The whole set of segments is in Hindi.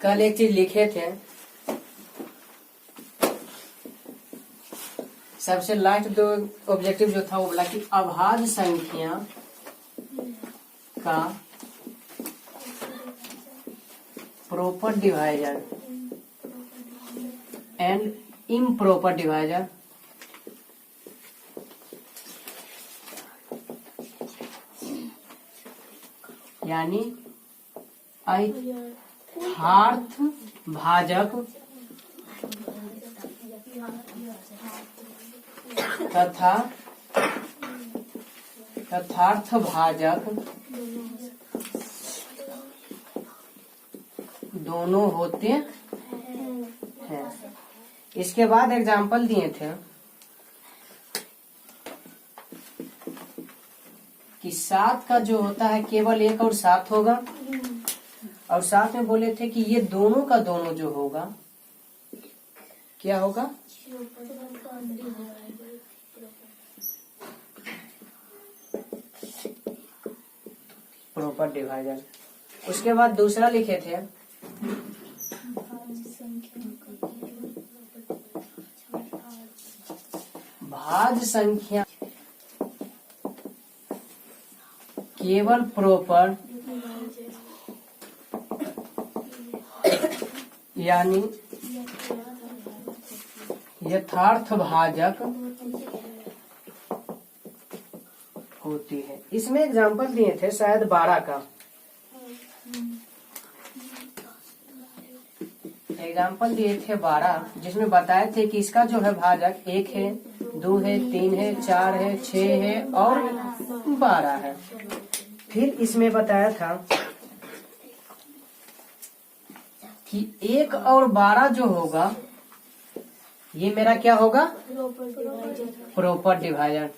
कल एक चीज लिखे थे, सबसे लास्ट दो ऑब्जेक्टिव जो था वो बोला कि अभाज्य संख्या का proper divisor and improper divisor यानी यथार्थ भाजक तथा यथार्थ भाजक दोनों होते हैं। इसके बाद एग्जाम्पल दिए थे कि 7 का जो होता है केवल 1 और 7 होगा, और साथ में बोले थे कि ये दोनों का दोनों जो होगा क्या होगा, प्रॉपर डिवाइजर। उसके बाद दूसरा लिखे थे भाज्य संख्या केवल प्रॉपर यानी यथार्थ भाजक होती है। इसमें एग्जाम्पल दिए थे शायद 12 का। एग्जाम्पल दिए थे 12, जिसमें बताए थे कि इसका जो है भाजक 1 है, 2 है, 3 है, 4 है, 6 है और 12 है। फिर इसमें बताया था कि 1 और 12 जो होगा ये मेरा क्या होगा, प्रॉपर डिवाइजर।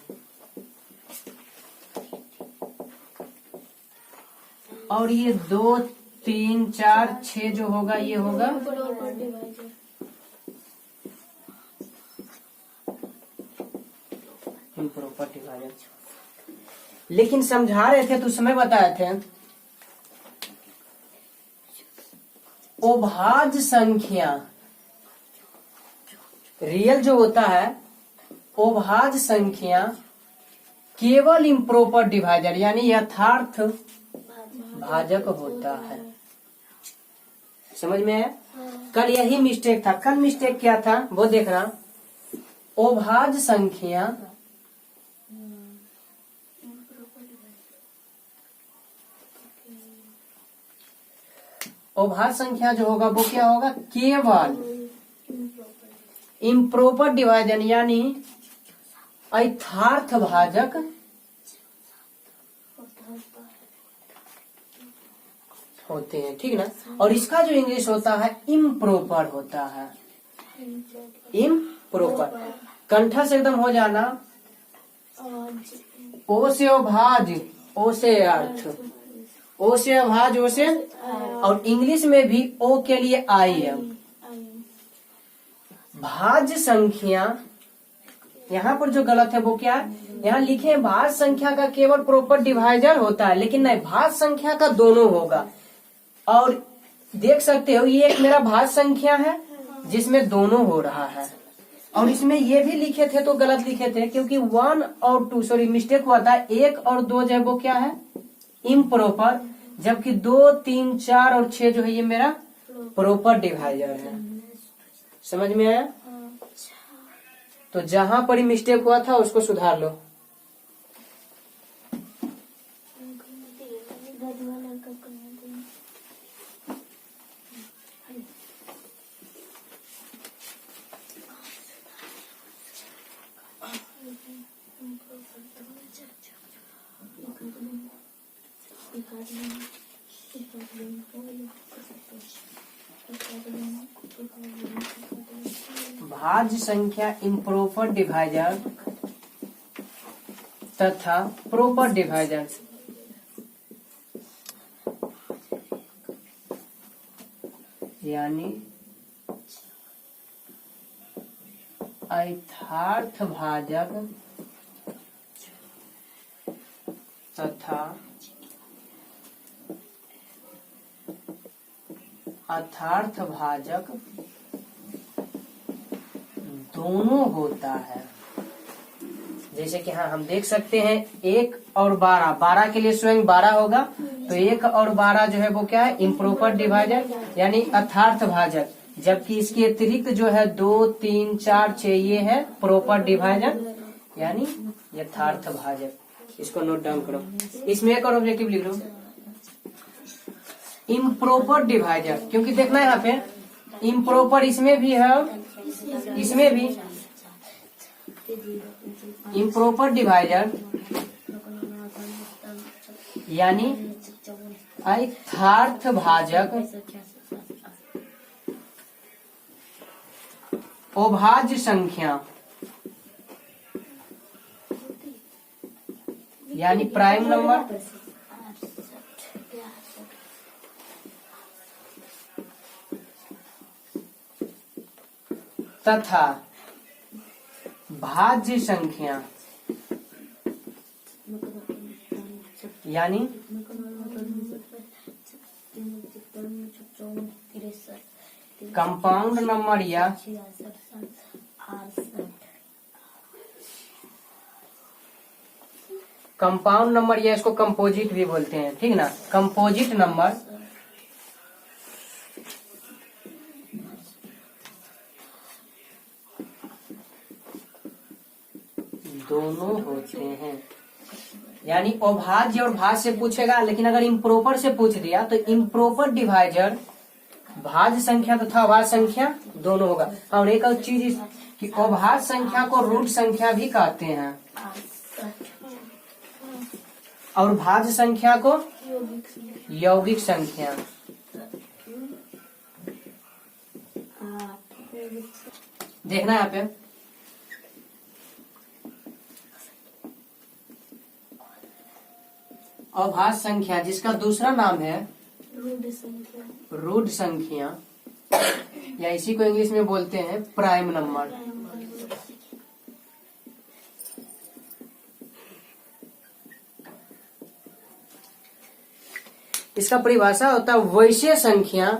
और ये 2, 3, 4, 6 जो होगा ये होगा इम्प्रॉपर डिवाइजर। लेकिन समझा रहे थे तो उस समय बताए थे अभाज्य संख्या रियल जो होता है, अभाज्य संख्या केवल इम्प्रॉपर डिवाइजर यानी यथार्थ भाजक होता है। समझ में आया? कल यही मिस्टेक था। कल मिस्टेक क्या था वो देखना, अभाज्य संख्या अभाज्य संख्या जो होगा वो क्या होगा, केवल इम्प्रॉपर डिवाइजर यानी यथार्थ भाजक होते हैं। ठीक ना? और इसका जो इंग्लिश होता है इम्प्रॉपर होता है, इम्प्रॉपर। कंठा से एकदम हो जाना, ओ से अभाज्य, ओ से अर्थ, ओ से अभाज्य, ओ से, और इंग्लिश में भी ओ के लिए आई है। भाज्य संख्या यहाँ पर जो गलत है वो क्या है, यहाँ लिखे हैं भाज्य संख्या का केवल प्रॉपर डिवाइजर होता है, लेकिन नहीं, भाज्य संख्या का दोनों होगा। और देख सकते हो ये एक मेरा भाज्य संख्या है जिसमें दोनों हो रहा है। और इसमें ये भी लिखे थे तो गलत लिखे थे, क्योंकि 1 और 2 सॉरी मिस्टेक हुआ था, 1 और 2 जो है वो क्या है, इम्प्रॉपर, जबकि 2, 3, 4 और 6 जो है ये मेरा प्रॉपर डिवाइजर है। समझ में आया? तो जहां पर ही मिस्टेक हुआ था उसको सुधार लो। भाज्य संख्या इम्प्रॉपर डिवाइजर तथा प्रॉपर डिवाइजर यानी यथार्थ भाजक तथा अर्थार्थ भाजक दोनों होता है। जैसे कि हाँ हम देख सकते हैं 1 और 12, 12 के लिए स्वयं 12 होगा, तो 1 और 12 जो है वो क्या है, इम्प्रॉपर डिवाइजर यानी अर्थार्थ भाजक, जबकि इसके अतिरिक्त जो है 2, 3, 4, 6 ये है प्रॉपर डिवाइजर यानी यथार्थ भाजक। इसको नोट डाउन करो। इसमें एक और ऑब्जेक्टिव लिख लो, इम्प्रॉपर डिवाइजर, क्योंकि देखना यहाँ पे इम्प्रॉपर इसमें भी है, इसमें भी इम्प्रॉपर डिवाइजर यानी अर्थार्थ भाजक अभाज्य संख्या यानी प्राइम नंबर तथा भाज्य संख्या यानी कंपाउंड नंबर या कंपाउंड नंबर या इसको कंपोजिट भी बोलते हैं, ठीक ना। कंपोजिट नंबर दोनों होते हैं, यानी अभाज्य और भाज्य से पूछेगा, लेकिन अगर इम्प्रॉपर से पूछ दिया तो इम्प्रॉपर डिवाइजर भाज्य संख्या तथा अभाज्य संख्या दोनों होगा। और एक और चीज कि अभाज्य संख्या को रूट संख्या भी कहते हैं और भाज्य संख्या को यौगिक संख्या। देखना यहाँ पे अभाज्य संख्या जिसका दूसरा नाम है रूट संख्या या इसी को इंग्लिश में बोलते हैं प्राइम नंबर। इसका परिभाषा होता है वैसे संख्या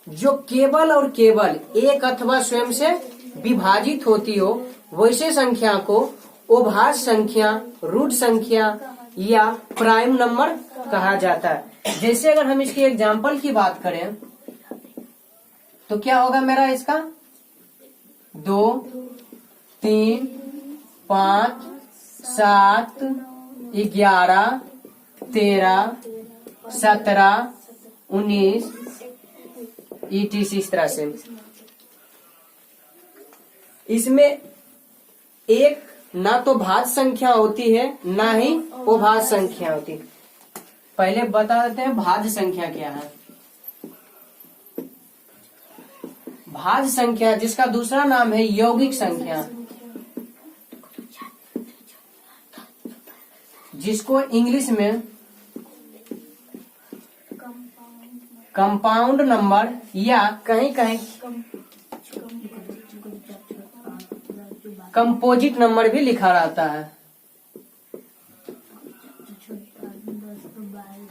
जो केवल और केवल एक अथवा स्वयं से विभाजित होती हो, वैसे संख्या को अभाज्य संख्या, रूट संख्या या प्राइम नंबर कहा जाता है। जैसे अगर हम इसके एग्जाम्पल की बात करें तो क्या होगा मेरा इसका 2, 3, 5, 7, 11, 13, 17, 19 ETC इस तरह से। इसमें एक ना तो भाज्य संख्या होती है ना ही अभाज्य संख्या होती है। पहले बता देते हैं भाज्य संख्या क्या है। भाज्य संख्या जिसका दूसरा नाम है यौगिक संख्या, जिसको इंग्लिश में कंपाउंड नंबर या कहीं कहीं कंपोजिट नंबर भी लिखा रहता है।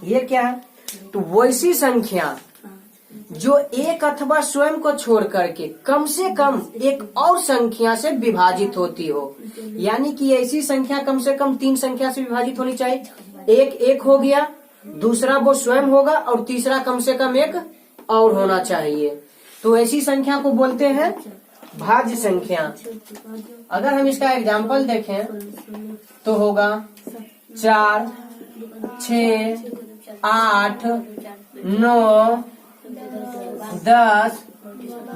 ये क्या है, तो वैसी संख्या जो एक अथवा स्वयं को छोड़ करके कम से कम एक और संख्या से विभाजित होती हो, यानी कि ऐसी संख्या कम से कम 3 संख्या से विभाजित होनी चाहिए। एक हो गया, दूसरा वो स्वयं होगा और तीसरा कम से कम एक और होना चाहिए। तो ऐसी संख्या को बोलते हैं भाज्य संख्या। अगर हम इसका एग्जाम्पल देखें तो होगा 4, 6, 8, 9, 10,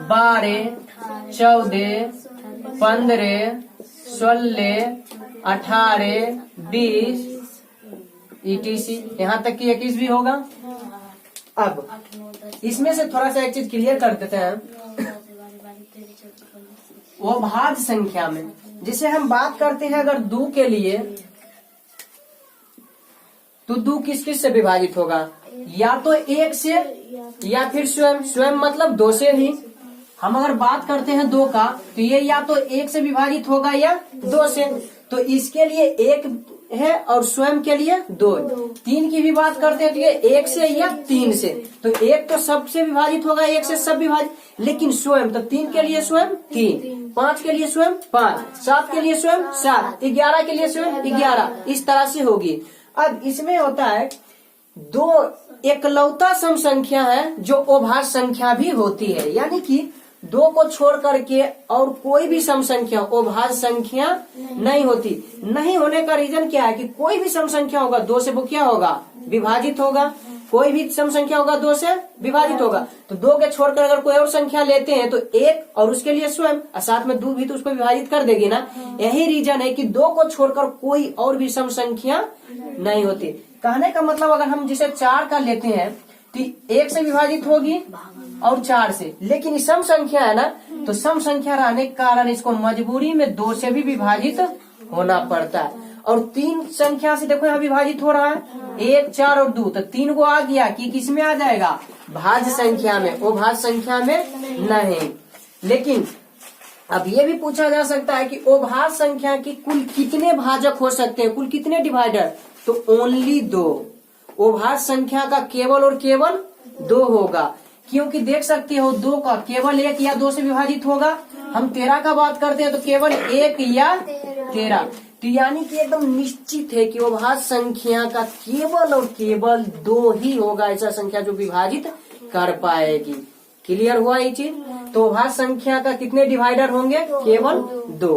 12, 14, 15, 16, 18, 20 ETC यहाँ तक कि 21 भी होगा। अब इसमें से थोड़ा सा एक चीज क्लियर कर देते हैं। वो भाज्य संख्या में जिसे हम बात करते हैं अगर 2 के लिए, तो 2 किस किस से विभाजित होगा, या तो 1 से या फिर स्वयं मतलब 2 से ही। हम अगर बात करते हैं 2 का तो ये या तो 1 से विभाजित होगा या 2 से। तो इसके लिए है और स्वयं के लिए 2। 3 की भी बात करते हैं तो ये 1 से या 3 से, तो 1 तो सबसे विभाजित होगा, 1 से सब विभाजित, लेकिन स्वयं तो 3 के लिए स्वयं 3, 5 के लिए स्वयं 5, 7 के लिए स्वयं 7, 11 के लिए स्वयं 11, इस तरह से होगी। अब इसमें होता है 2 एकलौता सम संख्या है जो अभाज्य संख्या भी होती है, यानी कि 2 को छोड़ करके और कोई भी सम संख्या अभाज्य संख्या नहीं होती। नहीं होने का रीजन क्या है कि कोई भी सम संख्या होगा 2 से वो क्या होगा, विभाजित होगा। कोई भी सम संख्या होगा 2 से विभाजित होगा, तो 2 के छोड़कर अगर कोई और संख्या लेते हैं तो 1 और उसके लिए स्वयं और साथ में 2 भी तो उसको विभाजित कर देगी ना। यही रीजन है कि 2 को छोड़कर कोई और भी सम संख्या नहीं होती। कहने का मतलब अगर हम जिसे 4 का लेते हैं तो 1 से विभाजित होगी और 4 से, लेकिन ये सम संख्या है ना, तो सम संख्या रहने के कारण इसको मजबूरी में 2 से भी विभाजित होना पड़ता है। और 3 संख्या से देखो यहाँ विभाजित हो रहा है, 1, 4 और 2, तो 3 को आ गया कि किसमें आ जाएगा, भाज्य संख्या में, वो भाज्य संख्या में नहीं। लेकिन अब ये भी पूछा जा सकता है कि अभाज्य संख्या की कुल कितने भाजक हो सकते हैं, कुल कितने डिवाइडर, तो ओनली 2। अभाज्य संख्या का केवल और केवल 2 होगा, क्योंकि देख सकते हो 2 का केवल 1 या 2 से विभाजित होगा। हम 13 का बात करते हैं तो केवल 1 या 13, तो यानी कि एकदम निश्चित है कि अभाज्य संख्या का केवल और केवल 2 ही होगा ऐसा संख्या जो विभाजित कर पाएगी। क्लियर हुआ ये चीज। तो अभाज्य संख्या का कितने डिवाइडर होंगे, केवल 2।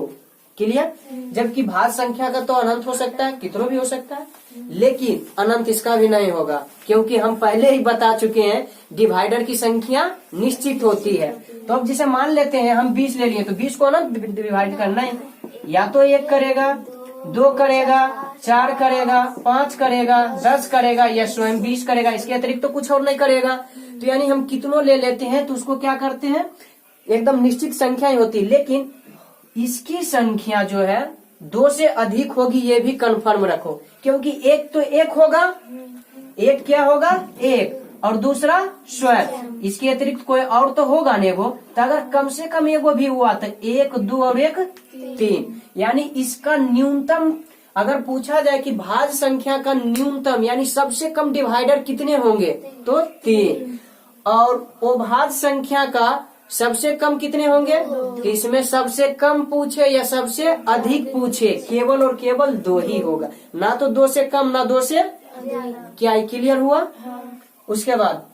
क्लियर। जबकि भाज्य संख्या का तो अनंत हो सकता है, कितनों भी हो सकता है, लेकिन अनंत इसका भी नहीं होगा, क्योंकि हम पहले ही बता चुके हैं डिवाइडर की संख्या निश्चित होती है। तो अब जिसे मान लेते हैं हम 20 ले लिए, तो 20 को अनंत डिवाइड करना है, या तो 1 करेगा, 2 करेगा, 4 करेगा, 5 करेगा, 10 करेगा या स्वयं 20 करेगा, इसके अतिरिक्त तो कुछ और नहीं करेगा। तो यानी हम कितनों ले लेते हैं तो उसको क्या करते हैं, एकदम निश्चित संख्या ही होती, लेकिन इसकी संख्या जो है 2 से अधिक होगी, ये भी कंफर्म रखो, क्योंकि एक तो 1 होगा, एक क्या होगा 1, और दूसरा स्वयं, इसके अतिरिक्त कोई और तो होगा नहीं वो। तो अगर कम से कम एगो भी हुआ तो 1, 2 और 1 3, यानी इसका न्यूनतम अगर पूछा जाए कि भाज्य संख्या का न्यूनतम यानी सबसे कम डिवाइडर कितने होंगे तो 3, और अभाज्य संख्या का सबसे कम कितने होंगे, तो इसमें सबसे कम पूछे या सबसे अधिक पूछे, केवल और केवल 2 ही होगा, ना तो 2 से कम ना 2 से क्या। क्लियर हुआ। उसके बाद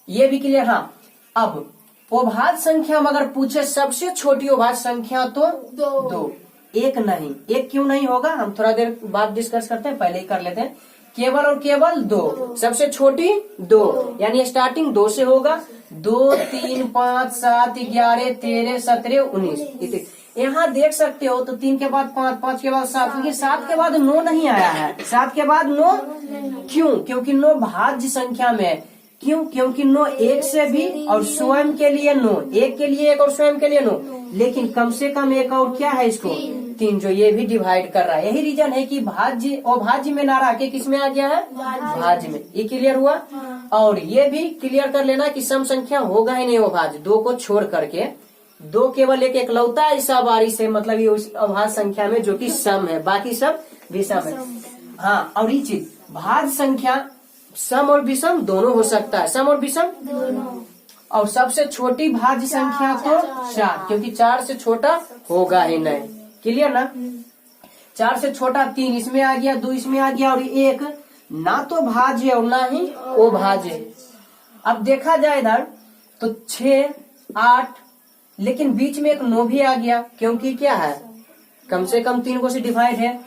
ये भी क्लियर। हाँ, अब अभाज्य संख्या में अगर पूछे सबसे छोटी अभाज्य संख्या तो 2, 1 नहीं। 1 क्यों नहीं होगा, हम थोड़ा देर बाद डिस्कस करते हैं, पहले ही कर लेते हैं। केवल और केवल 2, सबसे छोटी 2, यानी स्टार्टिंग 2 से होगा। 2, 3, 5, 7, 11, 13, 17, 19। यहाँ देख सकते हो तो 3 के बाद 5, 5 के बाद 7, क्योंकि 7 के बाद 9 नहीं आया है। 7 के बाद 9 क्यों, क्योंकि 9 भाज्य संख्या में है। क्यों, क्योंकि 9 1 से भी और स्वयं के लिए 9, 1 के लिए 1 और स्वयं के लिए 9, लेकिन कम से कम 1 और क्या है इसको 3, जो ये भी डिवाइड कर रहा है। यही रीजन है कि भाज्य और भाज्य में ना रह के किसमें आ गया है, भाज्य में। ये क्लियर हुआ। और ये भी क्लियर कर लेना कि सम संख्या होगा ही नहीं वो भाज्य, 2 को छोड़ करके। 2 केवल एक एकलौता ऐसा बारी से, मतलब ये उस अभाज्य संख्या में जो कि सम है, बाकी सब विषम है। हाँ, और ये चीज भाज्य संख्या सम और विषम दोनों हो सकता है, सम और विषम दोनों। और सबसे छोटी भाज्य संख्या तो 4, क्योंकि 4 से छोटा होगा ही नहीं। क्लियर ना। 4 से छोटा 3 इसमें आ गया, 2 इसमें आ गया, और 1 ना तो भाज्य और ना ही अभाज्य। अब देखा जाए इधर तो 6, 8, लेकिन बीच में एक 9 भी आ गया, क्योंकि क्या है, कम से कम 3 को से डिवाइड है।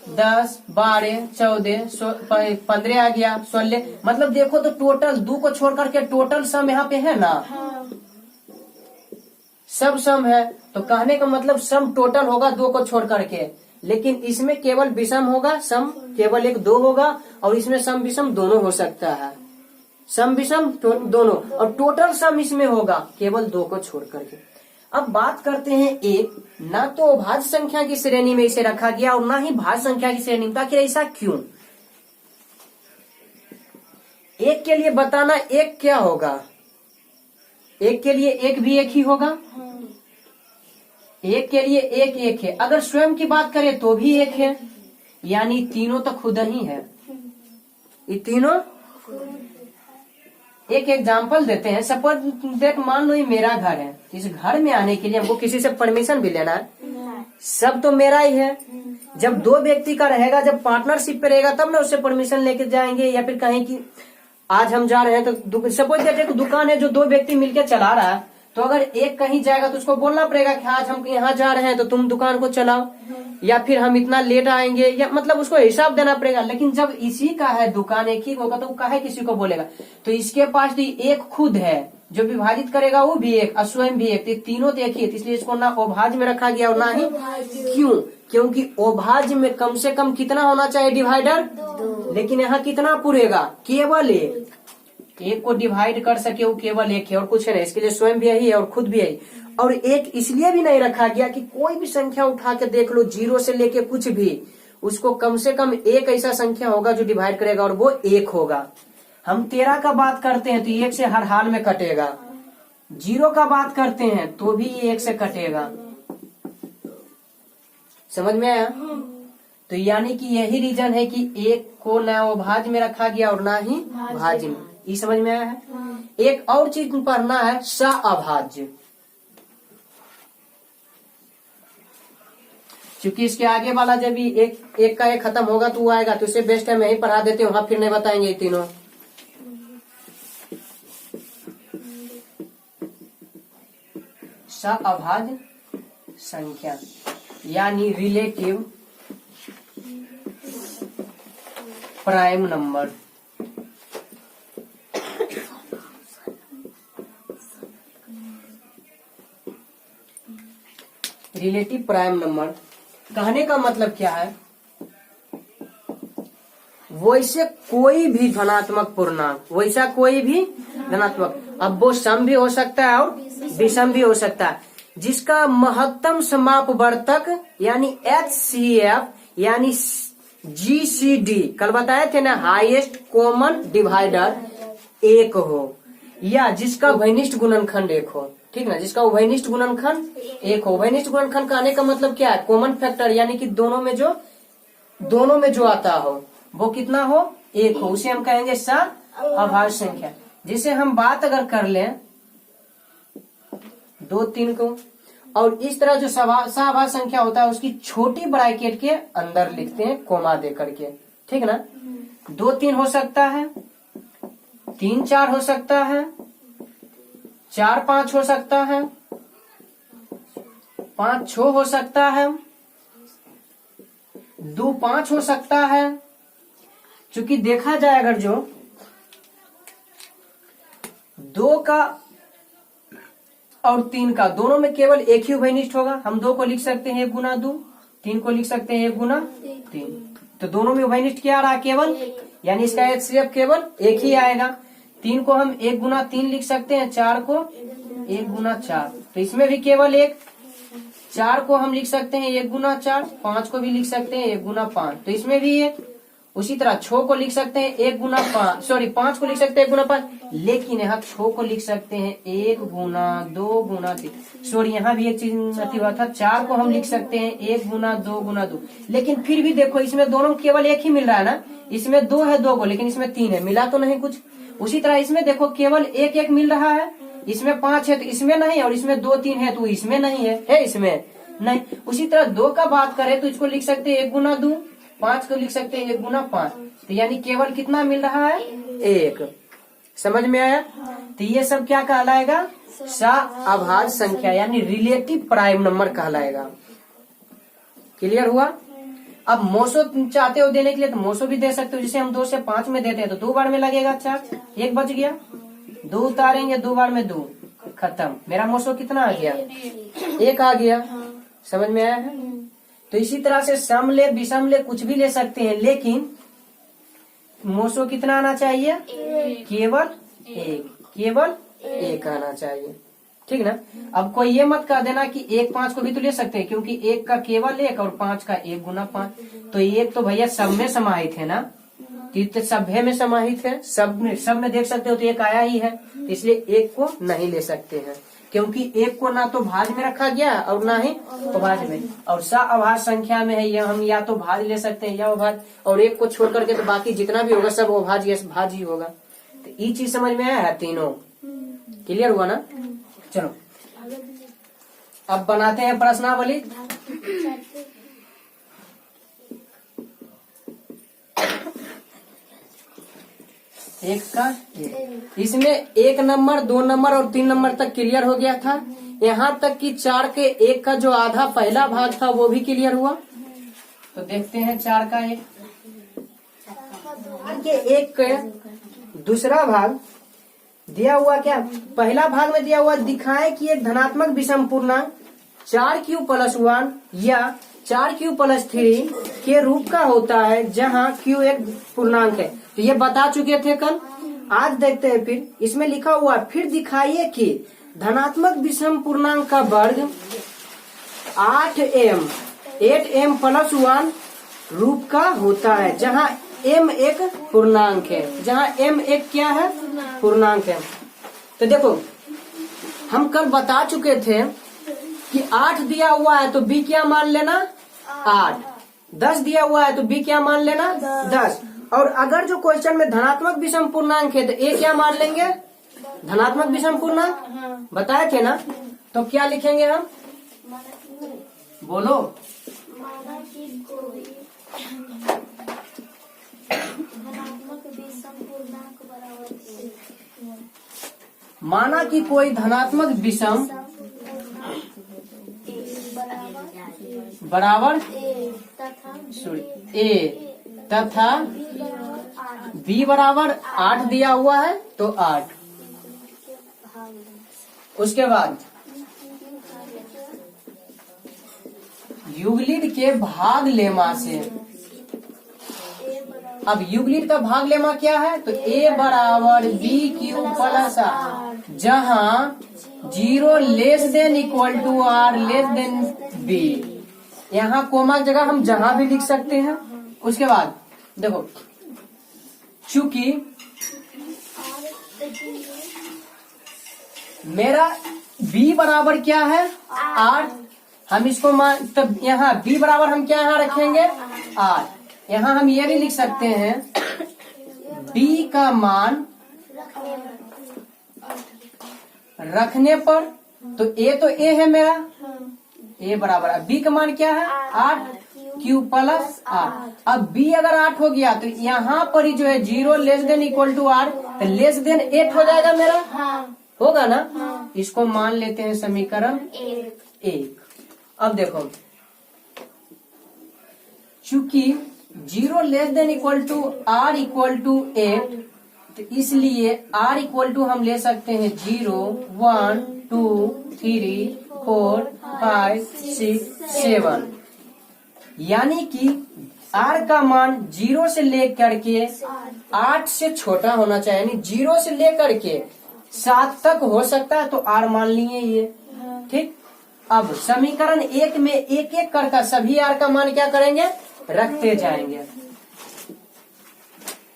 10, 12, 14, 15 आ गया, 16, मतलब देखो तो टोटल 2 को छोड़ करके टोटल सम यहाँ पे है ना, सब सम है। तो कहने का मतलब सम टोटल होगा 2 को छोड़ करके, लेकिन इसमें केवल विषम होगा, सम केवल 1, 2 होगा, और इसमें सम विषम दोनों हो सकता है, सम विषम दोनों, और टोटल सम इसमें होगा केवल 2 को छोड़ करके। अब बात करते हैं 1, ना तो अभाज्य संख्या की श्रेणी में इसे रखा गया और ना ही भाज्य संख्या की श्रेणी में। आखिर ऐसा क्यों। 1 के लिए बताना 1 क्या होगा, 1 के लिए 1 भी 1 ही होगा, एक के लिए एक एक है, अगर स्वयं की बात करें तो भी एक है, यानी तीनों तो खुद ही है। ये तीनों, एक एग्जाम्पल देते हैं। सपोज देख, मान लो ये मेरा घर है, इस घर में आने के लिए हमको किसी से परमिशन भी लेना है? सब तो मेरा ही है। जब दो व्यक्ति का रहेगा, जब पार्टनरशिप पे रहेगा तब ना उससे परमिशन लेके जाएंगे, या फिर कहें कि आज हम जा रहे हैं तो सपोज दैट दुकान है जो दो व्यक्ति मिलकर चला रहा है, तो अगर एक कहीं जाएगा तो उसको बोलना पड़ेगा कि आज हम यहाँ जा रहे हैं तो तुम दुकान को चलाओ, या फिर हम इतना लेट आएंगे, या मतलब उसको हिसाब देना पड़ेगा। लेकिन जब इसी का है दुकान, एक ही होगा, तो वो काहे किसी को बोलेगा? तो इसके पास तो एक खुद है, जो विभाजित करेगा वो भी एक, स्वयं भी एक, तो तीनों तो एक ही है। इसलिए इसको ना अभाज्य में रखा गया और ना ही क्यों, क्योंकि अभाज्य में कम से कम कितना होना चाहिए डिवाइडर, लेकिन यहाँ कितना पूरेगा? केवल एक को डिवाइड कर सके वो केवल एक है और कुछ है नहीं। इसके लिए स्वयं भी यही है और खुद भी यही। और एक इसलिए भी नहीं रखा गया कि कोई भी संख्या उठा के देख लो, 0 से लेके कुछ भी, उसको कम से कम एक ऐसा संख्या होगा जो डिवाइड करेगा और वो एक होगा। हम 13 का बात करते हैं तो 1 से हर हाल में कटेगा, 0 का बात करते हैं तो भी 1 से कटेगा। समझ में आया? तो यानी कि यही रीजन है कि एक को ना अभाज्य में रखा गया और ना ही भाज्य में। ये समझ में आया है? एक और चीज पढ़ना है, सअभाज्य। क्योंकि इसके आगे वाला जब भी एक का एक खत्म होगा तो वो आएगा, तो इससे बेस्ट है मैं ही पढ़ा देते हूँ, फिर नहीं बताएंगे ये तीनों। सअभाज्य संख्या यानी relative prime number. Relative prime number कहने का मतलब क्या है? वैसे कोई भी धनात्मक पूर्णांक, वैसा कोई भी धनात्मक, अब वो सम भी हो सकता है और विषम भी हो सकता है, जिसका महत्तम समापवर्तक यानी HCF यानी GCD, कल बताए थे ना, हाईएस्ट कॉमन डिवाइडर एक हो, या जिसका उभयनिष्ठ गुणनखंड एक हो। ठीक ना, जिसका उभयनिष्ठ गुणनखंड एक हो। उभयनिष्ठ गुणनखंड का आने का मतलब क्या है? कॉमन फैक्टर, यानी कि दोनों में जो आता हो वो कितना हो? एक हो, उसे हम कहेंगे सअभाज्य संख्या। जिसे हम बात अगर कर लें 2, 3 को, और इस तरह जो सअभाज्य संख्या होता है उसकी छोटी ब्रैकेट के अंदर लिखते हैं कोमा दे करके। ठीक ना, 2, 3 हो सकता है, 3, 4 हो सकता है, 4, 5 हो सकता है, 5, 6 हो सकता है, 2, 5 हो सकता है। चूंकि देखा जाए अगर जो 2 का और 3 का दोनों में केवल एक ही उभयनिष्ठ होगा, हम 2 को लिख सकते हैं 1 गुना 2, 3 को लिख सकते हैं 1 गुना 3, तो दोनों में उभयनिष्ठ क्या आ रहा? केवल, यानी इसका HCF केवल एक ही आएगा। 3 को हम 1 गुना 3 लिख सकते हैं, 4 को 1 गुना 4, तो इसमें भी केवल एक। 4 को हम लिख सकते हैं 1 गुना 4, 5 को भी लिख सकते हैं 1 गुना 5, तो इसमें भी एक। उसी तरह 6 को लिख सकते हैं 1 गुना 5, सॉरी 5 को लिख सकते हैं 1 गुना 5, लेकिन यहाँ 6 को लिख सकते हैं 1 गुना 2 गुना 3, सॉरी यहाँ भी एक चीज अति हुआ था, 4 को हम लिख सकते हैं 1 गुना 2 गुना 2, लेकिन फिर भी देखो इसमें दोनों केवल एक ही मिल रहा है ना, इसमें 2 है 2 को, लेकिन इसमें 3 है, मिला तो नहीं कुछ। उसी तरह इसमें देखो केवल एक एक मिल रहा है, इसमें 5 है तो इसमें नहीं, और इसमें 2, 3 है तो इसमें नहीं है इसमें नहीं। उसी तरह 2 का बात करें तो इसको लिख सकते हैं 1 गुना 2, 5 को लिख सकते हैं 1 गुना 5, तो यानी केवल कितना मिल रहा है? 1। समझ में आया? तो ये सब क्या कहलाएगा? सअभाज्य संख्या यानी रिलेटिव प्राइम नंबर कहलाएगा। क्लियर हुआ? अब मोसो चाहते हो देने के लिए तो मोसो भी दे सकते हो, जिसे हम 2 से 5 में देते हैं तो 2 बार में लगेगा 4, 1 बच गया, 2 उतारेंगे 2 बार में 2, खत्म। मेरा मोसो कितना आ गया? 1 आ गया। समझ में आया है? तो इसी तरह से सम ले विषम ले कुछ भी ले सकते हैं, लेकिन मोसो कितना आना चाहिए? केवल एक आना चाहिए। ठीक ना। अब कोई ये मत कह देना कि 1 5 को भी तो ले सकते हैं, क्योंकि 1 का केवल 1 और 5 का 1 गुना 5, तो 1 तो भैया सब में समाहित है ना, तो सभ्य में समाहित है, सब में देख सकते हो तो 1 आया ही है, इसलिए 1 को नहीं ले सकते हैं। क्योंकि एक को ना तो भाज्य में रखा गया और ना ही अभाज्य में, और सअभाज्य संख्या में है ये, हम या तो भाज्य ले सकते हैं या अभाज्य, और एक को छोड़ करके तो बाकी जितना भी होगा सब अभाज्य या भाज्य ही होगा। तो ये चीज समझ में आया है, तीनों क्लियर हुआ ना। चलो अब बनाते हैं प्रश्नावली। एक का इसमें 1 नंबर 2 नंबर और 3 नंबर तक क्लियर हो गया था। यहाँ तक कि 4 के 1 का जो आधा पहला भाग था वो भी क्लियर हुआ। तो देखते हैं 4 का 1 के 1 के दूसरा भाग दिया हुआ, क्या पहला भाग में दिया हुआ, दिखाए कि एक धनात्मक विषम पूर्णांक 4q+1 या 4q+3 के रूप का होता है, जहाँ q एक पूर्णांक है। तो ये बता चुके थे कल। आज देखते हैं फिर इसमें लिखा हुआ, फिर दिखाइए कि धनात्मक विषम पूर्णांक का वर्ग 8m+1 रूप का होता है, जहाँ m एक पूर्णांक है, जहाँ m एक क्या है, पूर्णांक है। तो देखो हम कल बता चुके थे कि 8 दिया हुआ है तो b क्या मान लेना, 8। 10 दिया हुआ है तो b क्या मान लेना, 10। और अगर जो क्वेश्चन में धनात्मक विषम पूर्णांक है तो a क्या मान लेंगे, धनात्मक विषम पूर्णांक बताए थे ना। तो क्या लिखेंगे हम, बोलो, माना कि कोई धनात्मक विषम बराबर a तथा b बराबर 8 दिया हुआ है तो 8। उसके बाद युगलिड के भाग लेमा से, अब युगलिड का भाग लेमा क्या है, तो a बराबर b³+r, जहाँ 0 < r b। यहाँ कोमा की जगह हम जहाँ भी लिख सकते हैं। उसके बाद देखो, चूंकि मेरा b बराबर क्या है, 8, हम इसको मान, तब यहाँ b बराबर हम क्या यहाँ रखेंगे, 8। यहाँ हम ये भी लिख सकते हैं b का मान रखने पर, तो a है मेरा, a बराबर, b का मान क्या है, 8q+r। अब b अगर 8 हो गया तो यहाँ पर ही जो है 0 r तो <8 हो जाएगा मेरा, होगा ना। इसको मान लेते हैं समीकरण 1। अब देखो, चूंकि 0 r = 8, तो इसलिए r हम ले सकते हैं 0 1 2 3 4 5 6 7, यानी कि r का मान 0 से लेकर के 8 से छोटा होना चाहिए, यानी 0 से लेकर के 7 तक हो सकता है, तो r मान लिए ये, ठीक। अब समीकरण 1 में एक एक करके सभी r का मान क्या करेंगे, रखते जाएंगे।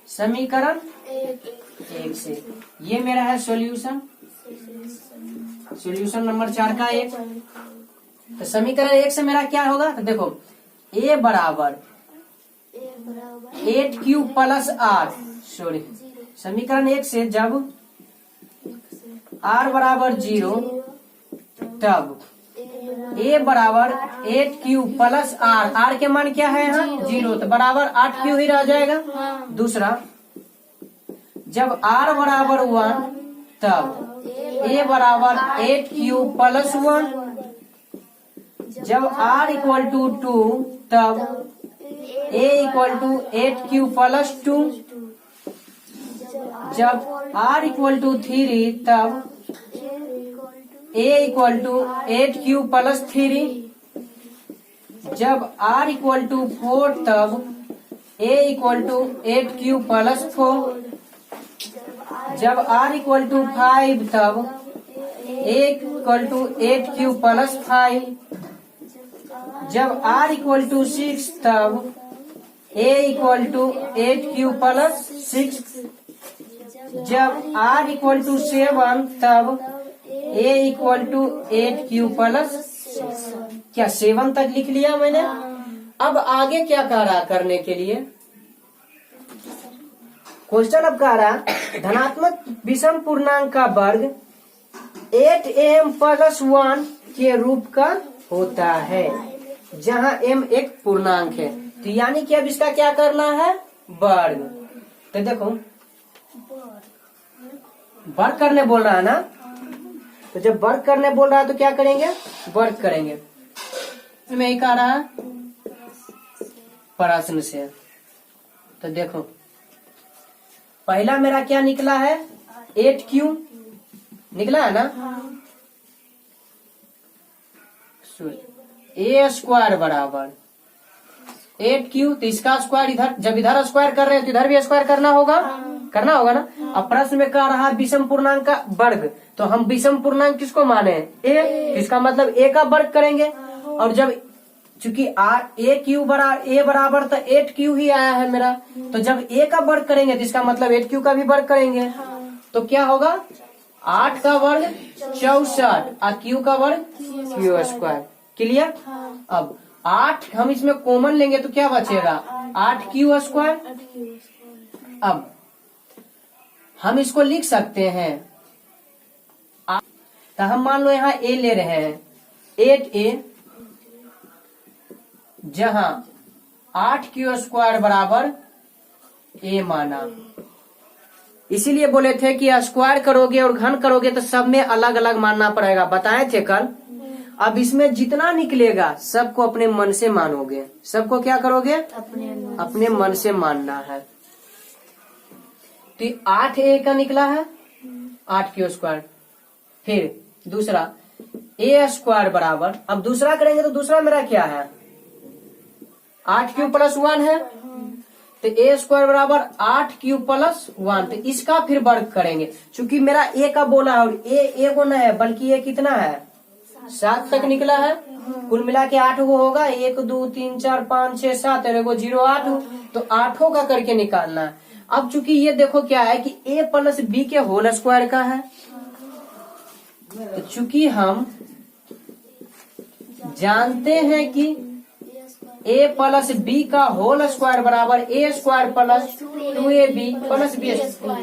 समीकरण 1 से ये मेरा है सॉल्यूशन, सॉल्यूशन नंबर 4 का 1। तो समीकरण 1 से मेरा क्या होगा, तो देखो a बराबर 8q+r, सॉरी, समीकरण 1 से जब r बराबर 0 तब a बराबर 8q+r, r के मान क्या है यहाँ 0, तो बराबर 8q ही रह जाएगा। दूसरा, जब r बराबर 1 तब a बराबर 8q+1, जब r = 2 तब a = 8q+2, जब r = 3 तब a = 8q+3, जब r = 4 तब a = 8q+4, जब r = 5 तब a = 8q+5, जब r = 6 तब a = 8q+6, जब r = 7 तब a equal to 8q plus क्या 7 तक लिख लिया मैंने। अब आगे क्या कह रहा करने के लिए, क्वेश्चन अब कह रहा धनात्मक विषम पूर्णांक का वर्ग 8m प्लस 1 के रूप का होता है, जहां m एक पूर्णांक है। तो यानी कि अब इसका क्या करना है, वर्ग। तो देखो वर्ग करने बोल रहा है ना, तो जब वर्ग करने बोल रहा है तो क्या करेंगे, वर्ग करेंगे। मैं ही कह रहा है प्रश्न से। तो देखो पहला मेरा क्या निकला है, 8q निकला है ना, a स्क्वायर बराबर 8q। तो इसका स्क्वायर इधर, जब इधर स्क्वायर कर रहे हैं तो इधर भी स्क्वायर करना होगा ना। अब प्रश्न में कह रहा है विषम पूर्णांक का वर्ग, तो हम विषम पूर्णांक किसको माने, a, इसका मतलब a का वर्ग करेंगे। और जब चूंकि a बराबर तो 8q ही आया है मेरा, तो जब a का वर्ग करेंगे तो इसका मतलब 8q का भी वर्ग करेंगे। तो क्या होगा, 8 का वर्ग 64 और q का वर्ग q स्क्वायर। क्लियर। अब 8 हम इसमें कॉमन लेंगे तो क्या बचेगा, 8q स्क्वायर। अब हम इसको लिख सकते हैं, तो हम मान लो यहाँ a ले रहे हैं, 8a, जहां 8q स्क्वायर बराबर a माना। इसीलिए बोले थे कि स्क्वायर करोगे और घन करोगे तो सब में अलग अलग मानना पड़ेगा, बताए थे कल। अब इसमें जितना निकलेगा सबको अपने मन से मानोगे, सबको क्या करोगे, अपने मन से मानना है। तो 8a का निकला है 8q स्क्वायर। फिर दूसरा a स्क्वायर बराबर, अब दूसरा करेंगे तो दूसरा मेरा क्या है, 8q प्लस 1 है। तो a स्क्वायर बराबर 8q प्लस 1। तो इसका फिर वर्ग करेंगे, चूंकि मेरा a का बोला है और a को न है बल्कि a कितना है, 7 तक निकला है। कुल मिला के 8 गो होगा, 1 2 3 4 5 6 7 और एगो 0 8, तो 8 का करके निकालना है। अब चूंकि ये देखो क्या है कि a प्लस b के होल स्क्वायर का है, तो चूंकि हम जानते हैं कि a प्लस b का होल स्क्वायर बराबर a square plus 2ab plus b,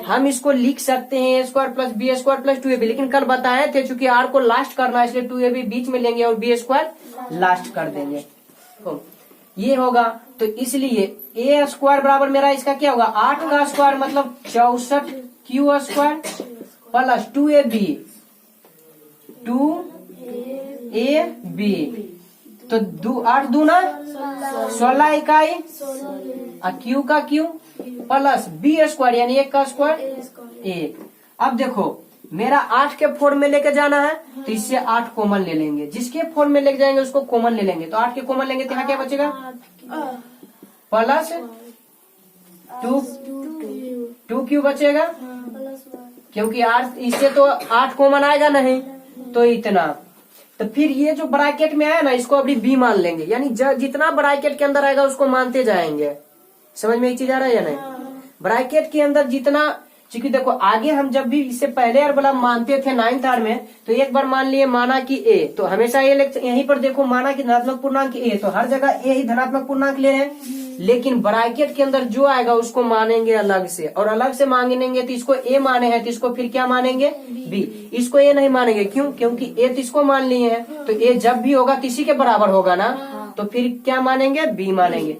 हम इसको लिख सकते हैं a square plus b square plus 2ab। लेकिन कल बताए थे चूंकि r को लास्ट करना है इसलिए 2ab बीच में लेंगे और b स्क्वायर लास्ट कर देंगे, तो ये होगा। तो इसलिए a स्क्वायर बराबर मेरा इसका क्या होगा, 8 का स्क्वायर मतलब 64q square plus 2ab 2ab, तो 8 दूना 16 इकाई और q का q प्लस b स्क्वायर यानी 1 का स्क्वायर 1। अब देखो मेरा 8 के फॉर्म में लेके जाना है तो इससे 8 कॉमन ले लेंगे, जिसके फॉर्म में लेके जाएंगे उसको कॉमन ले लेंगे। तो 8 के कॉमन लेंगे तो यहाँ क्या बचेगा, प्लस 2q बचेगा, क्योंकि 8 इससे तो 8 कॉमन आएगा नहीं, तो इतना। तो फिर ये जो ब्रैकेट में आया ना इसको अभी b मान लेंगे, यानी जितना ब्रैकेट के अंदर आएगा उसको मानते जाएंगे। समझ में एक चीज आ रहा है या नहीं, ब्रैकेट के अंदर जितना, क्योंकि देखो आगे हम जब भी इससे पहले यार वाला मानते थे 9th आर में, तो एक बार मान लिए माना कि a, तो हमेशा ये यहीं पर देखो माना कि धनात्मक पूर्णांक a, तो हर जगह a ही धनात्मक पूर्णांक ले रहे हैं। लेकिन ब्रैकेट के अंदर जो आएगा उसको मानेंगे अलग से, और अलग से मांगेंगे तो इसको a माने हैं तो इसको फिर क्या मानेंगे, b। इसको a नहीं मानेंगे, क्यों, क्योंकि a तो इसको मान लिए हैं, तो a जब भी होगा तो इसी के बराबर होगा ना, तो फिर क्या मानेंगे, b मानेंगे।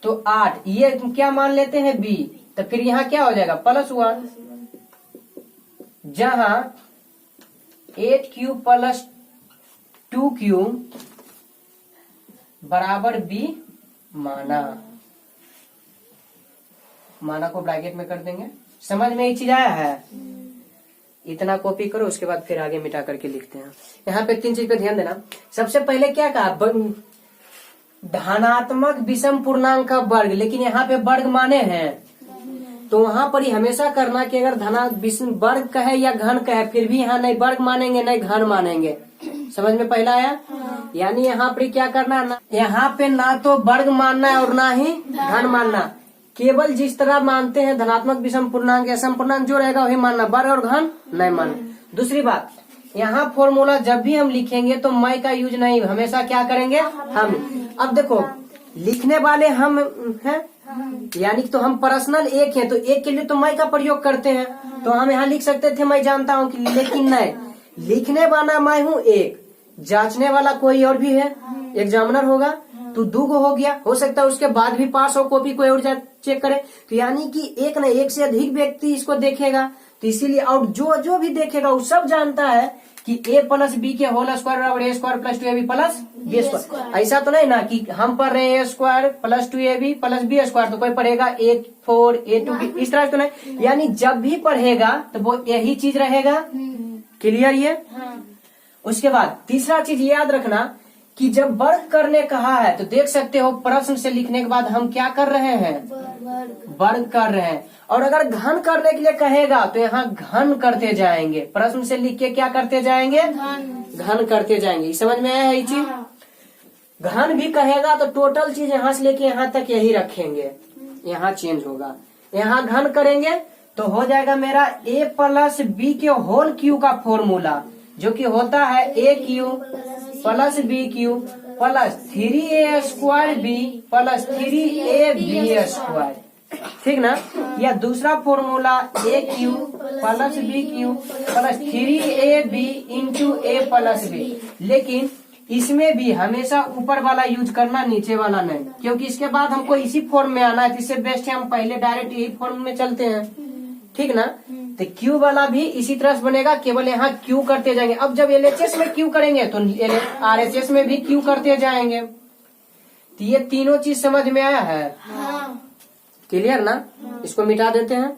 तो 8 ये क्या मान लेते हैं, b, तो फिर यहाँ क्या हो जाएगा प्लस 1, जहां 8q प्लस 2q बराबर b माना को ब्रैकेट में कर देंगे। समझ में एक चीज आया है, इतना कॉपी करो उसके बाद फिर आगे मिटा करके लिखते हैं। यहाँ पे 3 चीज पे ध्यान देना। सबसे पहले क्या कहा, धनात्मक विषम पूर्णांक का वर्ग, लेकिन यहाँ पे वर्ग माने हैं तो वहां पर ही हमेशा करना कि अगर धना वर्ग कहे या घन कहे फिर भी यहाँ नहीं वर्ग मानेंगे नहीं घन मानेंगे। समझ में पहला आया, यानी यहाँ पर क्या करना है, यहाँ पे ना तो वर्ग मानना है और ना ही घन मानना। केवल जिस तरह मानते हैं धनात्मक विषम पूर्णांक या सम पूर्णांक जो रहेगा वही मानना, वर्ग और घन नहीं मानना। दूसरी बात, यहाँ फॉर्मूला जब भी हम लिखेंगे तो मैं का यूज नहीं, हमेशा क्या करेंगे हम। अब देखो लिखने वाले हम हैं, यानी तो हम पर्सनल एक है, तो एक के लिए तो मैं का प्रयोग करते हैं, तो हम यहाँ लिख सकते थे मैं जानता हूँ कि, लेकिन नहीं, लिखने वाला मैं हूँ एक, जांचने वाला कोई और भी है, एग्जामिनर होगा, तो दुगो हो गया, हो सकता है उसके बाद भी पास हो कॉपी कोई और चेक करे, तो यानी कि एक न एक से अधिक व्यक्ति इसको देखेगा, तो इसीलिए और जो जो भी देखेगा वो सब जानता है कि a प्लस बी के होल स्क्वायर बराबर a square plus 2ab plus b square. ऐसा तो नहीं ना कि हम पढ़ रहे हैं a square plus 2ab plus b square, तो कोई पढ़ेगा a4 a2 इस तरह तो नहीं, यानी जब भी पढ़ेगा तो वो यही चीज रहेगा। क्लियर ये? उसके बाद तीसरा चीज याद रखना कि जब वर्ग करने कहा है तो देख सकते हो प्रश्न से लिखने के बाद हम क्या कर रहे हैं, वर्ग कर रहे हैं, और अगर घन करने के लिए कहेगा तो यहाँ घन करते जाएंगे, प्रश्न से लिख के क्या करते जाएंगे, घन करते जाएंगे। समझ में आया है ये चीज? घन भी कहेगा तो टोटल चीज यहाँ से लेके यहाँ तक यही रखेंगे, यहाँ चेंज होगा, यहाँ घन करेंगे तो हो जाएगा मेरा a प्लस बी के होल क्यू का फॉर्मूला, जो कि होता है a cube plus b cube plus 3a square b plus 3ab square, ठीक ना। या दूसरा formula a cube plus b cube plus 3ab into a plus b, लेकिन इसमें भी हमेशा ऊपर वाला यूज करना, नीचे वाला नहीं, क्योंकि इसके बाद हमको इसी फॉर्म में आना है, इससे बेस्ट है हम पहले डायरेक्ट यही फॉर्म में चलते हैं, ठीक ना। तो क्यू वाला भी इसी तरह से बनेगा, केवल यहाँ क्यू करते जाएंगे। अब जब एलएचएस में क्यू करेंगे तो आरएचएस में भी क्यू करते जाएंगे। तो ये तीनों चीज समझ में आया है? क्लियर ना? इसको मिटा देते हैं।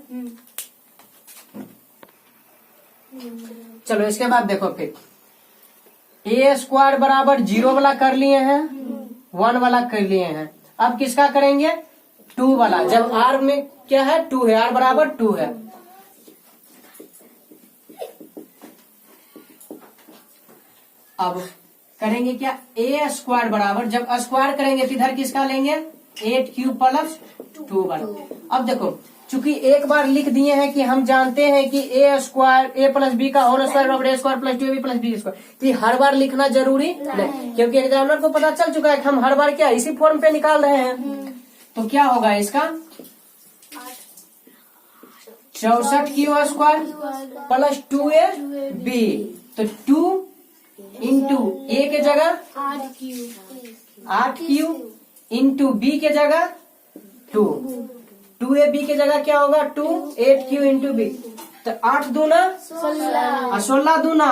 चलो इसके बाद देखो फिर a स्क्वायर बराबर 0 वाला कर लिए हैं, 1 वाला कर लिए हैं, अब किसका करेंगे, 2 वाला। जब r में क्या है, 2 है, r बराबर 2 है। अब करेंगे क्या, a स्क्वायर बराबर, जब स्क्वायर करेंगे तो इधर किसका लेंगे, 8q प्लस 2 वाला। अब देखो चूंकि एक बार लिख दिए हैं कि हम जानते हैं कि a square a plus b का होल स्क्वायर बराबर a square plus 2ab plus b square, तो हर बार लिखना जरूरी नहीं, क्योंकि एग्जामिनर को पता चल चुका है कि हम हर बार क्या इसी फॉर्म पे निकाल रहे हैं। तो क्या होगा इसका, 64q स्क्वायर प्लस 2ab, तो 2 इंटू a के जगह 8q इंटू b के जगह 2, 2ab के जगह क्या होगा 2, 8q इंटू b, तो 8 दूना 16 दूना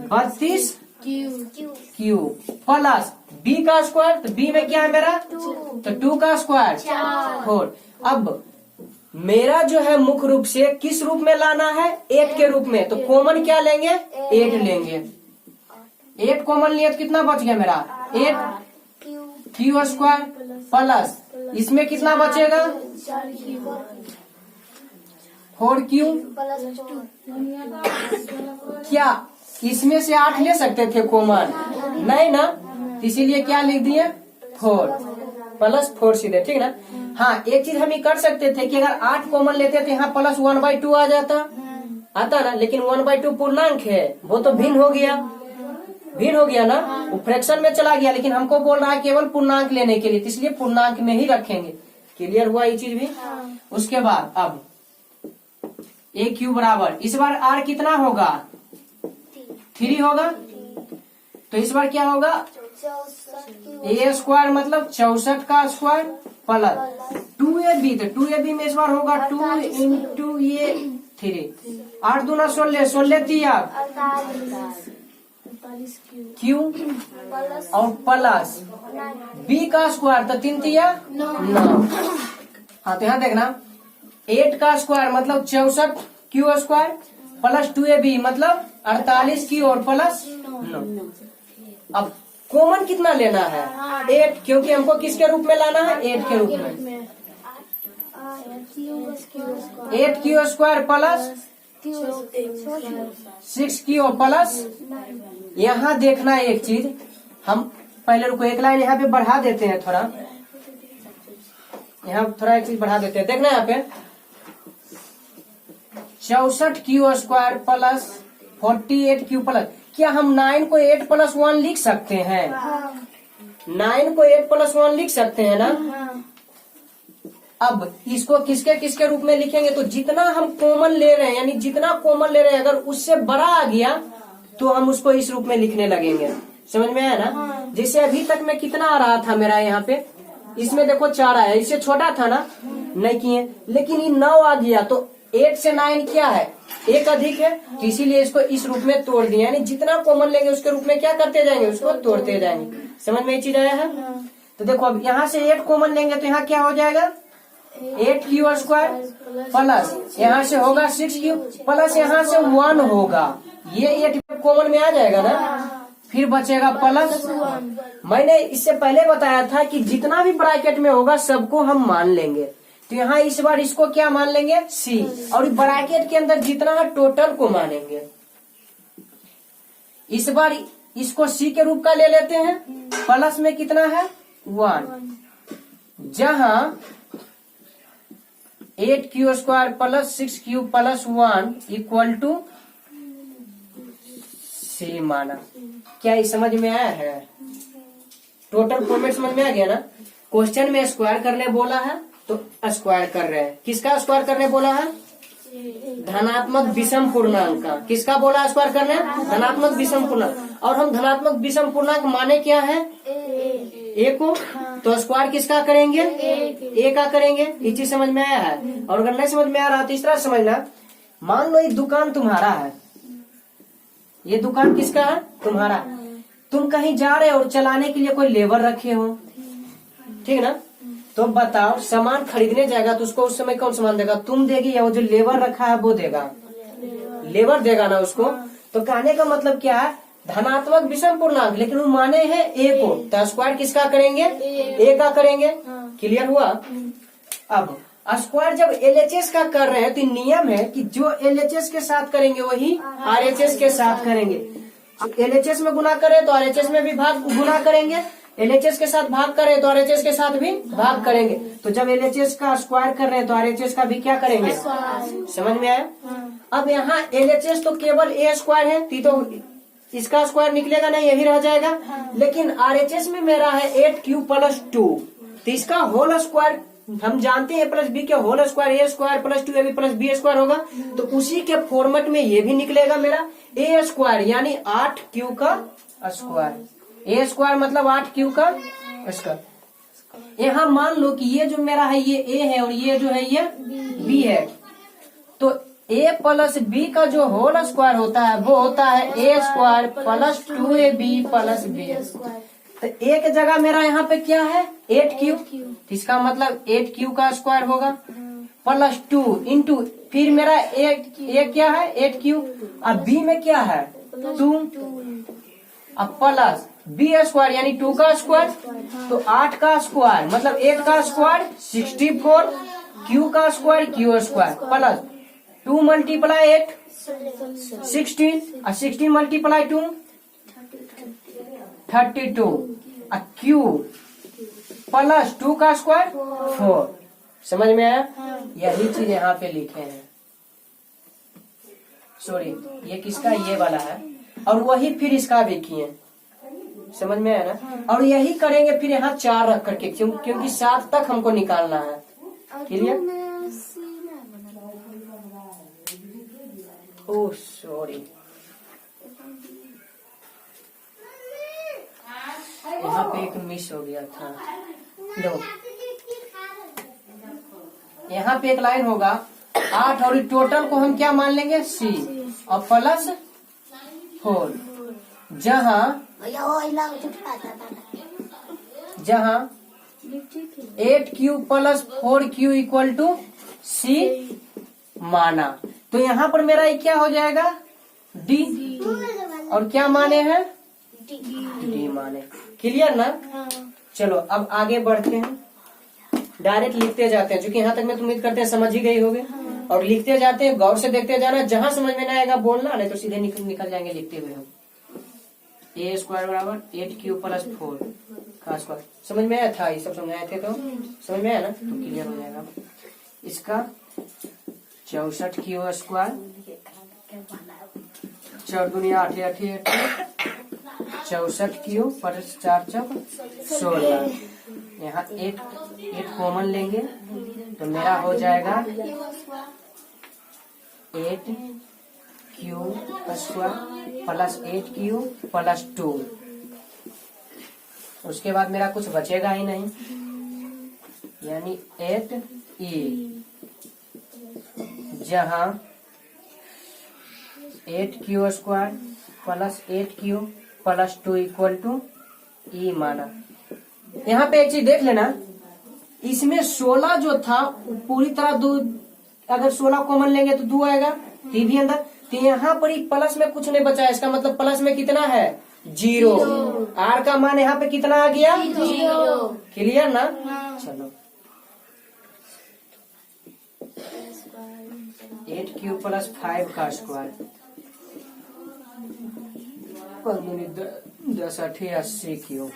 32 q प्लस b का स्क्वायर, तो b में क्या है मेरा, तो 2 का स्क्वायर 4। अब मेरा जो है मुख्य रूप से किस रूप में लाना है, 8 के रूप में, तो कॉमन क्या लेंगे, 8 लेंगे। 8 कॉमन लिए तो कितना बच गया मेरा, 8q स्क्वायर प्लस इसमें कितना बचेगा, 4q, क्या इसमें से 8 ले सकते थे कॉमन, नहीं ना, इसीलिए क्या लिख दिए 4 प्लस 4 सीधे, ठीक ना। हाँ एक चीज हम ये कर सकते थे कि अगर 8 कॉमन लेते तो यहाँ प्लस 1/2 आ जाता, आता ना, लेकिन 1/2 पूर्णांक है, वो तो भिन्न हो गया, भिन्न हो गया ना, वो फ्रैक्शन में चला गया, लेकिन हमको बोल रहा है केवल पूर्णांक लेने के लिए, इसलिए पूर्णांक में ही रखेंगे। क्लियर हुआ ये चीज भी? उसके बाद अब a बराबर, इस बार r कितना होगा, 3 होगा, तो इस बार क्या होगा, a स्क्वायर मतलब 64 का स्क्वायर प्लस 2ab, तो 2ab में इस बार होगा 2 इंटू ये 3, 8 दूना 16, 16 दिया q और प्लस b का स्क्वायर, तो 3 दिया 9। हाँ तो यहाँ देखना 8 का स्क्वायर मतलब 64q स्क्वायर प्लस 2ab मतलब 48q और प्लस 9। अब कॉमन कितना लेना है, 8, क्योंकि हमको किसके रूप में लाना है, 8 के रूप में, 8q square plus 6q plus, यहाँ देखना एक चीज, हम पहले रुको एक लाइन यहाँ पे बढ़ा देते हैं थोड़ा, यहाँ थोड़ा एक चीज बढ़ा देते हैं, देखना यहाँ पे 64Q² प्लस 48Q प्लस, क्या हम 9 को 8 प्लस 1 लिख सकते हैं? 9 को 8 प्लस 1 लिख सकते हैं ना? अब इसको किसके किसके रूप में लिखेंगे? तो जितना हम कॉमन ले रहे हैं, यानी जितना कॉमन ले रहे हैं, अगर उससे बड़ा आ गया तो हम उसको इस रूप में लिखने लगेंगे। समझ में आया ना? जैसे अभी तक में कितना आ रहा था मेरा यहाँ पे, इसमें देखो 4 आया, इससे छोटा था ना, नहीं किए, लेकिन ये 9 आ गया तो 8 से 9 क्या है? 1 अधिक है, तो इसीलिए इसको इस रूप में तोड़ दिया। यानी जितना कॉमन लेंगे उसके रूप में क्या करते जाएंगे? उसको तोड़ते जाएंगे। समझ में ये चीज आया है? तो देखो अब यहाँ से 8 कॉमन लेंगे तो यहाँ क्या हो जाएगा? 8Q² प्लस यहाँ से होगा 6Q प्लस यहाँ से 1 होगा, ये 8 कॉमन में आ जाएगा ना, फिर बचेगा प्लस 1। मैंने इससे पहले बताया था कि जितना भी ब्रैकेट में होगा सबको हम मान लेंगे, तो यहाँ इस बार इसको क्या मान लेंगे? C, और ब्रैकेट के अंदर जितना है टोटल को मानेंगे। इस बार इसको C के रूप का ले लेते हैं, प्लस में कितना है? 1, जहां 8Q² plus 6Q plus 1 equal to C माना। क्या ये समझ में आया है? टोटल फॉर्मेट समझ में आ गया ना? क्वेश्चन में स्क्वायर करने बोला है तो स्क्वायर कर रहे हैं। किसका स्क्वायर करने बोला है? धनात्मक विषम पूर्णांक का। किसका बोला है स्क्वायर करने? धनात्मक विषम पूर्णांक। और हम धनात्मक विषम पूर्णांक माने क्या है? ए को, तो स्क्वायर किसका करेंगे? ए का करेंगे। ये चीज समझ में आया है? और अगर नहीं समझ में आ रहा तो इस तरह समझना, मान लो ये दुकान तुम्हारा है, ये दुकान किसका है? तुम्हारा। तुम कहीं जा रहे हो और चलाने के लिए कोई लेबर रखे हो, ठीक ना? तो बताओ सामान खरीदने जाएगा तो उसको उस समय कौन सामान देगा? तुम देगी या वो जो लेबर रखा है वो देगा? लेबर देगा ना उसको। तो कहने का मतलब क्या है? धनात्मक विषम पूर्णांक, लेकिन वो माने हैं ए को, तो स्क्वायर किसका करेंगे? ए का करेंगे। क्लियर हुआ? अब स्क्वायर जब LHS का कर रहे हैं तो नियम है कि जो LHS के साथ करेंगे वही RHS के साथ करेंगे। LHS में गुना करें तो RHS में भी भाग गुना करेंगे, LHS के साथ भाग करें तो RHS के साथ भी भाग करेंगे। तो जब LHS का स्क्वायर कर रहे हैं तो RHS का भी क्या करेंगे? समझ में आया? अब यहाँ LHS तो केवल A² है, तो इसका स्क्वायर निकलेगा नहीं, यही रह जाएगा। लेकिन RHS में मेरा है 8Q प्लस 2, तो इसका होल स्क्वायर हम जानते हैं प्लस बी के whole square A² plus 2AB plus B² होगा, तो उसी के फॉर्मेट में ये भी निकलेगा मेरा A² यानी 8Q का स्क्वायर। A² मतलब 8Q का स्क्वायर। यहाँ मान लो कि ये जो मेरा है ये A है और ये जो है ये B है, तो A प्लस B का जो होल स्क्वायर होता है वो होता है A² plus 2AB plus B²। तो एक जगह मेरा यहाँ पे क्या है? 8Q, इसका मतलब 8Q का स्क्वायर होगा प्लस 2 इंटू, फिर मेरा एक क्या है? 8Q। अब B में क्या है? 2, अब प्लस B² यानी 2 का स्क्वायर, तो 8 का स्क्वायर मतलब 8 का स्क्वायर 64, Q का स्क्वायर Q² प्लस 2 मल्टीप्लाई 8 16, और 16 मल्टीप्लाई 2 32, और Q प्लस 2 का स्क्वायर 4। समझ में आया? यही चीज यहाँ पे लिखे हैं। सॉरी, ये किसका? ये वाला है, और वही फिर इसका भी किए। समझ में आया ना? और यही करेंगे फिर यहाँ 4 रख करके, क्योंकि 7 तक हमको निकालना है। क्लियर? ओह सॉरी, यहाँ पे एक मिस हो गया था। देखो यहाँ पे एक लाइन होगा 8 और टोटल को हम क्या मान लेंगे? C और प्लस 4, जहाँ 8Q plus 4Q equal to C माना। तो यहाँ पर मेरा क्या हो जाएगा? D, और क्या माने हैं? D माने। क्लियर ना? चलो अब आगे बढ़ते हैं, डायरेक्ट लिखते जाते हैं, क्योंकि यहाँ तक मैं उम्मीद करते हैं समझ ही गई होगे। और लिखते जाते हैं, गौर से देखते जाना, जहां समझ में ना आएगा बोलना, नहीं तो सीधे निकल जाएंगे लिखते हुए हम। A² बराबर 8Q प्लस 4 का स्क्वायर। समझ में आया था? ये सब समझ आए थे तो समझ में आया ना, तो क्लियर हो जाएगा। इसका 64 क्यू स्क्वायर, 4 दुनिया 8 8 64 क्यू पर 4 चौक 16। यहाँ 8 कॉमन लेंगे तो मेरा हो जाएगा 8 Q square plus 8 Q plus 2। उसके बाद मेरा कुछ बचेगा ही नहीं, यानी 8e, जहाँ 8 Q square plus 8 Q plus 2 equal to E माना। यहाँ पे एक चीज देख लेना, इसमें 16 जो था पूरी तरह 2, अगर 16 कॉमन लेंगे तो 2 आएगा, टी भी अंदर। तो यहाँ पर ही प्लस में कुछ नहीं बचा है, इसका मतलब प्लस में कितना है 0। आर का मान यहाँ पे कितना आ गया 0। क्लियर ना? चलो 8 क्यू प्लस 5 का स्क्वायर, 10 8 80 क्यू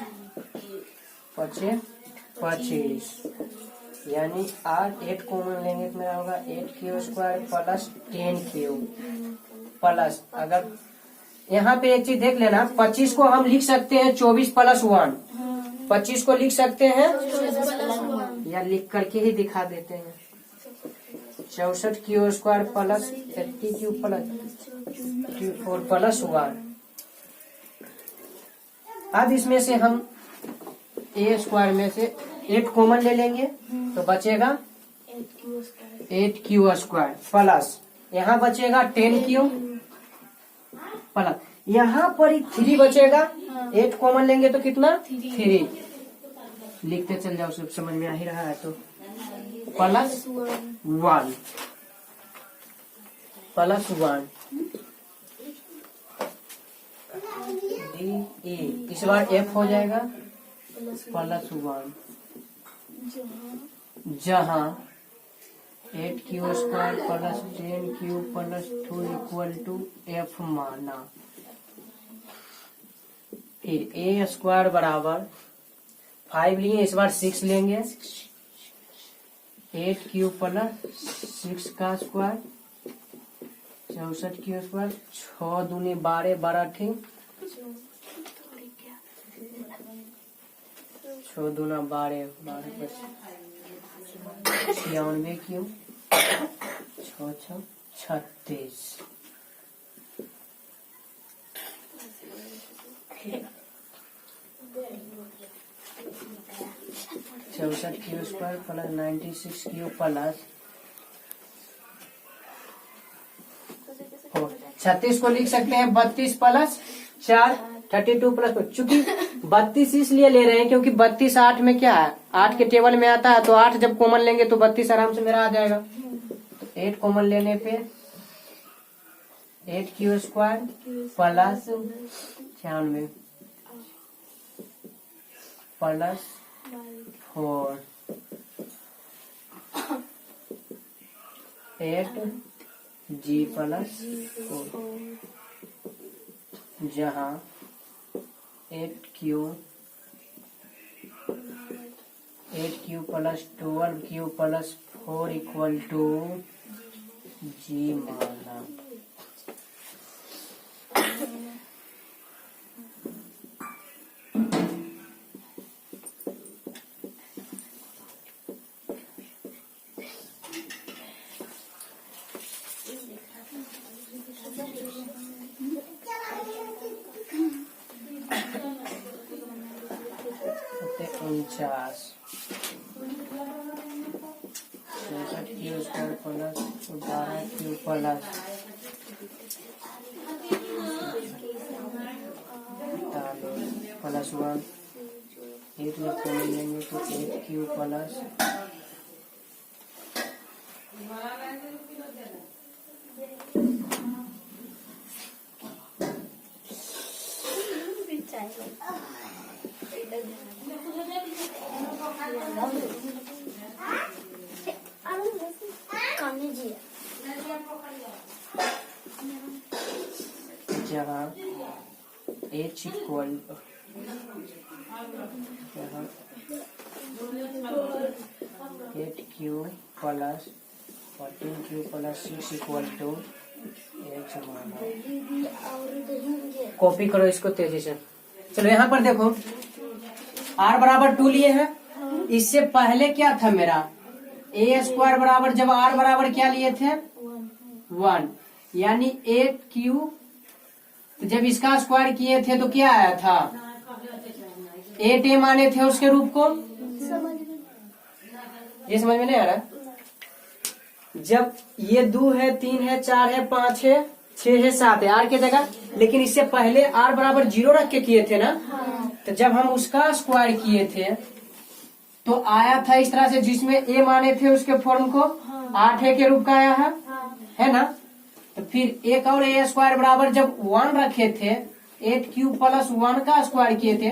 25, यानी 8 कॉमन लेंगे तो मेरा होगा 8 Q square plus 10 Q plus, अगर यहाँ पे एक चीज देख लेना, 25 को हम लिख सकते हैं 24 प्लस 1, 25 को लिख सकते हैं, या लिख करके ही दिखा देते हैं 64 Q square plus 80 Q plus 4 plus 1। अब इसमें से हम ए स्क्वायर में से 8 कॉमन ले लेंगे तो बचेगा 8 क्यू स्क्वायर प्लस, यहाँ बचेगा 10 क्यू प्लस, यहाँ पर ही 3 बचेगा। 8 कॉमन लेंगे तो कितना 3, लिखते चल जाओ, सब समझ में आ ही रहा है। तो प्लस 1 प्लस 1 डी, इस बार एफ हो जाएगा प्लस 1, जहाँ 8 Q square plus 10 Q plus 2 equal to F माना। फिर ए स्क्वायर बराबर 5 लिए, इस बार 6 लेंगे, 8 क्यू प्लस 6 का स्क्वायर 64 क्यू स्क्वायर, 6 दूनी 12 12 ठीक, 6 दूना 12 12 96 क्यू 6 6 36। चौसठ Q square plus 96 Q plus 36 को लिख सकते हैं 32 प्लस 4 32 प्लस 4। चूंकि 32 इसलिए ले रहे हैं क्योंकि 32 8 में क्या है, 8 के टेबल में आता है, तो 8 जब कॉमन लेंगे तो 32 आराम से मेरा आ जाएगा। तो 8 कॉमन लेने पे 8 Q square plus 96 plus 4 8 G plus 4, जहाँ 8 Q plus 12 Q plus 4 equal to G माना। उनचास 64 Q square plus 12 Q plus 45 plus 1, 8 में कॉमन लेंगे तो 8 Q plus 8 equal 8Q plus 14Q plus 6 equal to 8 copy करो इसको तेजी से। चलो यहाँ पर देखो r बराबर 2 लिए हैं। इससे पहले क्या था मेरा a स्क्वायर बराबर, जब r बराबर क्या लिए थे 1, यानी 8Q। तो जब इसका स्क्वायर किए थे तो क्या आया था 8a माने थे उसके रूप को। ये समझ में नहीं आ रहा? जब ये 2 है 3 है 4 है 5 है 6 है 7 है r की जगह, लेकिन इससे पहले r बराबर 0 रख के किए थे ना। तो जब हम उसका स्क्वायर किए थे तो आया था इस तरह से, जिसमें a माने थे उसके फॉर्म को 8a के रूप का आया है ना। तो फिर एक और a स्क्वायर बराबर जब 1 रखे थे 8Q प्लस 1 का स्क्वायर किए थे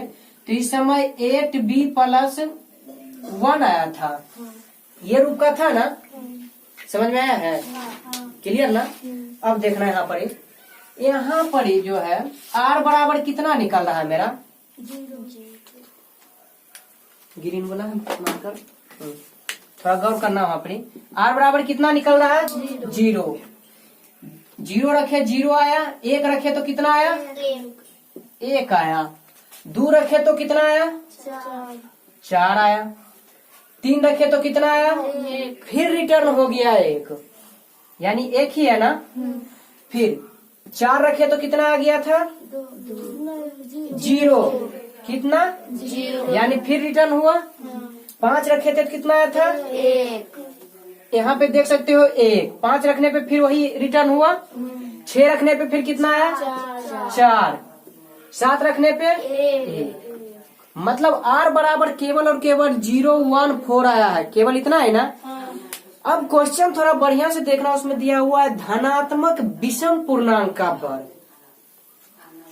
तो इस समय 8b प्लस 1 आया था। ये रूप का था ना, समझ में आया है? क्लियर ना? अब देखना यहाँ पर ही जो है r बराबर कितना निकल रहा है मेरा, ग्रीन बोला है मार्कर, थोड़ा गौर करना वहां पर। r बराबर कितना निकल रहा है 0। 0 रखे 0 आया, 1 रखे तो कितना आया 1 आया, 2 रखे तो कितना आया 4 आया, 3 रखे तो कितना आया फिर रिटर्न हो गया 1, यानी 1 ही है ना। फिर 4 रखे तो कितना आ गया था 0, कितना 0, यानी फिर रिटर्न हुआ। 5 रखे थे तो कितना आया था 1, यहाँ पे देख सकते हो 1। 5 रखने पे फिर वही रिटर्न हुआ। 6 रखने पे फिर कितना आया 4। 7 रखने पे 1। मतलब r बराबर केवल और केवल 0, 1, 4 आया है, केवल इतना है ना। अब क्वेश्चन थोड़ा बढ़िया से देखना, उसमें दिया हुआ है धनात्मक विषम पूर्णांक का वर्ग,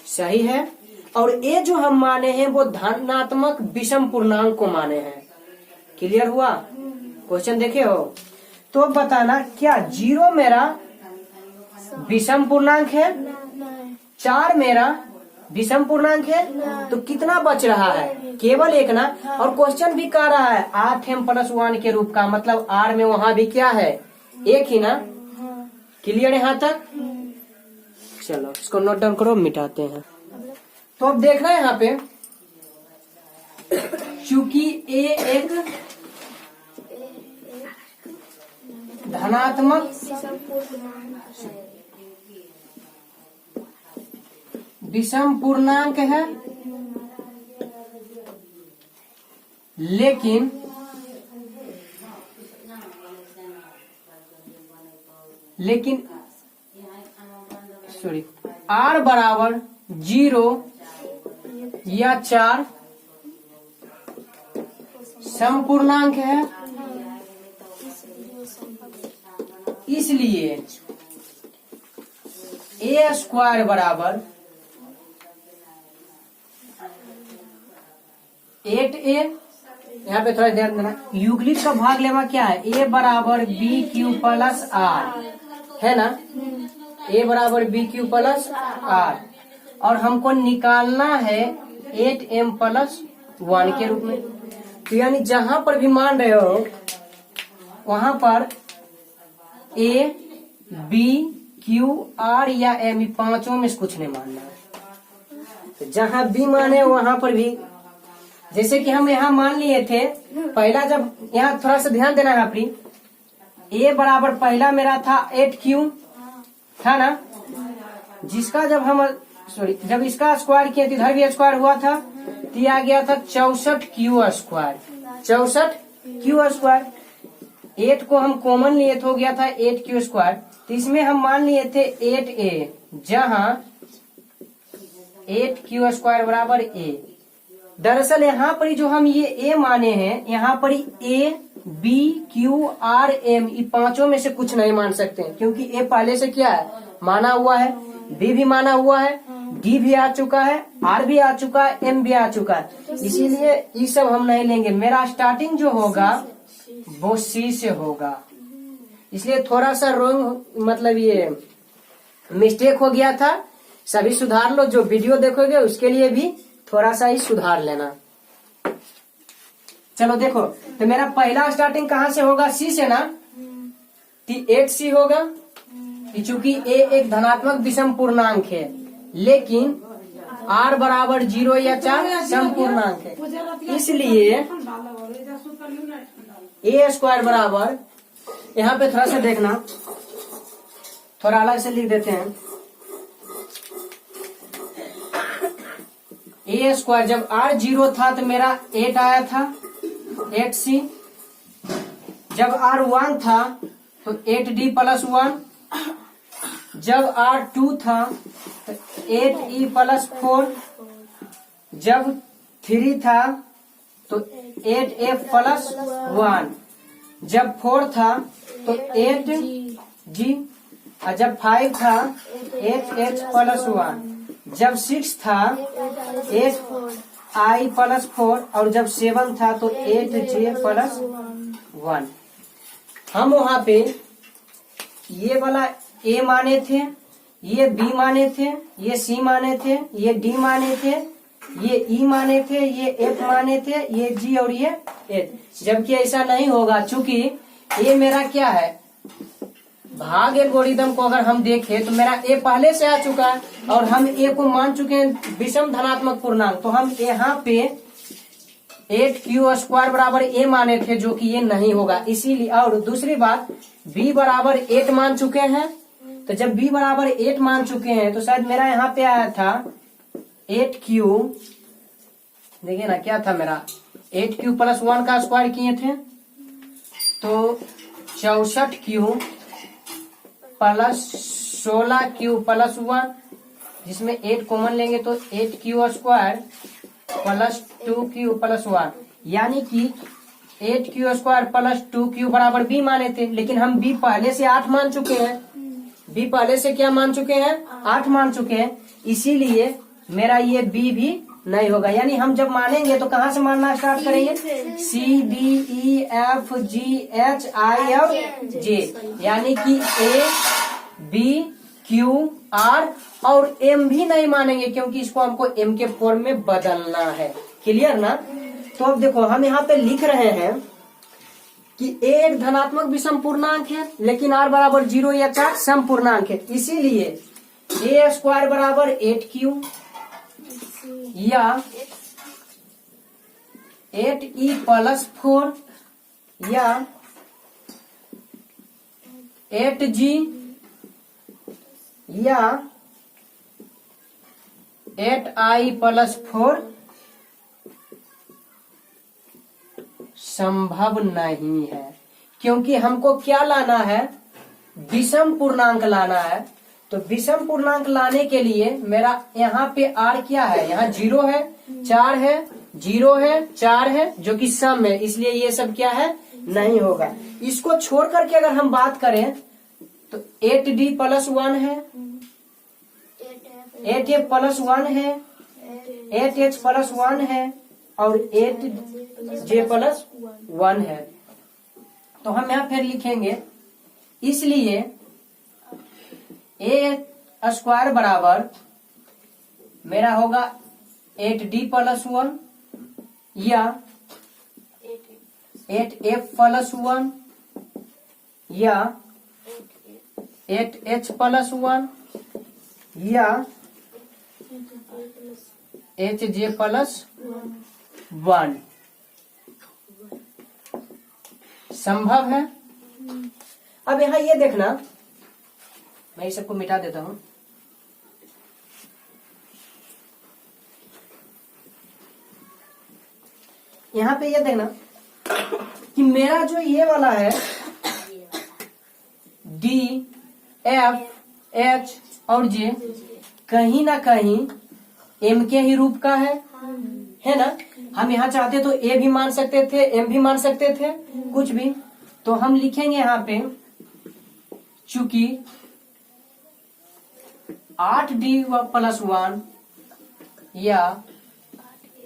सही है। और ये जो हम माने हैं वो धनात्मक विषम पूर्णांक को माने हैं। क्लियर हुआ? क्वेश्चन देखे हो तो बताना क्या 0 मेरा विषम पूर्णांक है, 4 मेरा विषम पूर्णांक है, तो कितना बच रहा है केवल 1 ना। और क्वेश्चन भी कह रहा है 8m प्लस 1 के रूप का, मतलब r में वहां भी क्या है 1 ही ना। क्लियर यहाँ तक? चलो इसको नोट डाउन करो, मिटाते हैं। तो अब देखना है यहाँ पे, चूंकि a एक धनात्मक विषम पूर्णांक है, लेकिन सॉरी r बराबर 0 या 4 समपूर्णांक है, इसलिए a स्क्वायर बराबर 8a। यहाँ पे थोड़ा ध्यान देना, यूक्लिड का भाग लेवा क्या है a बराबर bq प्लस r है ना, a बराबर bq प्लस r, और हमको निकालना है 8m प्लस 1 के रूप में। तो यानी जहां पर भी मान रहे हो वहां पर a b q r या m, पांचों में से कुछ नहीं मानना है। तो जहां b माने वहां पर भी, जैसे कि हम यहाँ मान लिए थे पहला, जब यहाँ थोड़ा सा ध्यान देना है अपनी, a बराबर पहला मेरा था 8q था ना, जिसका जब हम जब इसका स्क्वायर किया तो इधर भी स्क्वायर हुआ था, तो ये आ गया था 64q स्क्वायर। 64q स्क्वायर, 8 को हम कॉमन लिए तो हो गया था 8q स्क्वायर। तो इसमें हम मान लिए थे 8a, जहां 8q स्क्वायर बराबर a। दरअसल यहाँ पर जो हम ये a माने हैं, यहाँ पर a b q r m, ये पांचों में से कुछ नहीं मान सकते, क्योंकि a पहले से क्या है माना हुआ है, b भी माना हुआ है, d भी आ चुका है, r भी आ चुका है, m भी आ चुका है। इसीलिए ये सब हम नहीं लेंगे। मेरा स्टार्टिंग जो होगा वो c से होगा, इसलिए थोड़ा सा रॉन्ग, मतलब ये मिस्टेक हो गया था, सभी सुधार लो। जो वीडियो देखोगे उसके लिए भी थोड़ा सा ही सुधार लेना। चलो देखो, तो मेरा पहला स्टार्टिंग कहाँ से होगा? सी से ना, 8C होगा, चूंकि ए एक धनात्मक विषम पूर्णांक है, लेकिन r बराबर 0 या 4 सम पूर्णांक है, इसलिए ए स्क्वायर बराबर, यहाँ पे थोड़ा सा देखना, थोड़ा अलग से लिख देते हैं। ए स्क्वायर जब r 0 था तो मेरा 8 आया था, 8C। जब r 1 था तो 8D प्लस 1। जब r 2 था तो 8E प्लस 4। जब 3 था तो 8F प्लस 1। जब 4 था तो 8G, और जब 5 था 8H प्लस 1। जब 6 था 8I प्लस 4, और जब 7 था तो 8J प्लस 1। हम वहां पे ये वाला A माने थे, ये B माने थे, ये C माने थे, ये D माने थे, ये E माने थे, ये F माने थे, ये G और ये H। जबकि ऐसा नहीं होगा, चूंकि ये मेरा क्या है, भाग एल्गोरिदम को अगर हम देखें तो मेरा A पहले से आ चुका है और हम A को मान चुके हैं विषम धनात्मक पूर्णांक, तो हम यहाँ पे 8Q स्क्वायर बराबर A माने थे, जो कि ये नहीं होगा इसीलिए। और दूसरी बात, B बराबर 8 मान चुके हैं, तो जब B बराबर 8 मान चुके हैं तो शायद मेरा यहाँ पे आया था 8Q, देखिए ना क्या था मेरा, 8Q प्लस 1 का स्क्वायर किए थे तो 64Q प्लस 16Q प्लस 1, जिसमें 8 कॉमन लेंगे तो 8Q square plus 2Q plus 1, यानी कि 8Q स्क्वायर प्लस 2Q बराबर B माने थे, लेकिन हम B पहले से 8 मान चुके हैं। B पहले से क्या मान चुके हैं? 8 मान चुके हैं, इसीलिए मेरा ये B भी नहीं होगा। यानी हम जब मानेंगे तो कहाँ से मानना स्टार्ट करेंगे? C D E F G H I और J, यानी कि A B Q R और M भी नहीं मानेंगे, क्योंकि इसको हमको M के फॉर्म में बदलना है। क्लियर ना? तो अब देखो, हम यहाँ पे लिख रहे हैं कि A एक धनात्मक विषम पूर्णांक है, लेकिन R बराबर 0 या 4 सम पूर्णांक है, इसीलिए A स्क्वायर बराबर 8Q या 8E प्लस 4 या 8G या 8I प्लस 4 संभव नहीं है, क्योंकि हमको क्या लाना है? विषम पूर्णांक लाना है। तो विषम पूर्णांक लाने के लिए मेरा यहाँ पे R क्या है? यहाँ 0 है, 4 है, 0 है, 4 है, जो कि सम है, इसलिए ये सब क्या है? नहीं होगा। इसको छोड़ करके अगर हम बात करें तो 8D प्लस 1 है, 8F प्लस 1 है, 8H प्लस 1 है और 8J प्लस 1 है। तो हम यहाँ फिर लिखेंगे, इसलिए A स्क्वायर बराबर मेरा होगा 8D प्लस 1 या 8F प्लस 1 या 8H प्लस 1 या HJ प्लस 1 संभव है। अब यहाँ ये देखना, मैं इस सबको मिटा देता हूं। यहाँ पे ये देखना कि मेरा जो ये वाला है D F H और J कहीं ना कहीं M के ही रूप का है ना? हम यहाँ चाहते तो A भी मान सकते थे, M भी मान सकते थे, कुछ भी। तो हम लिखेंगे यहाँ पे, चूंकि 8D प्लस 1 या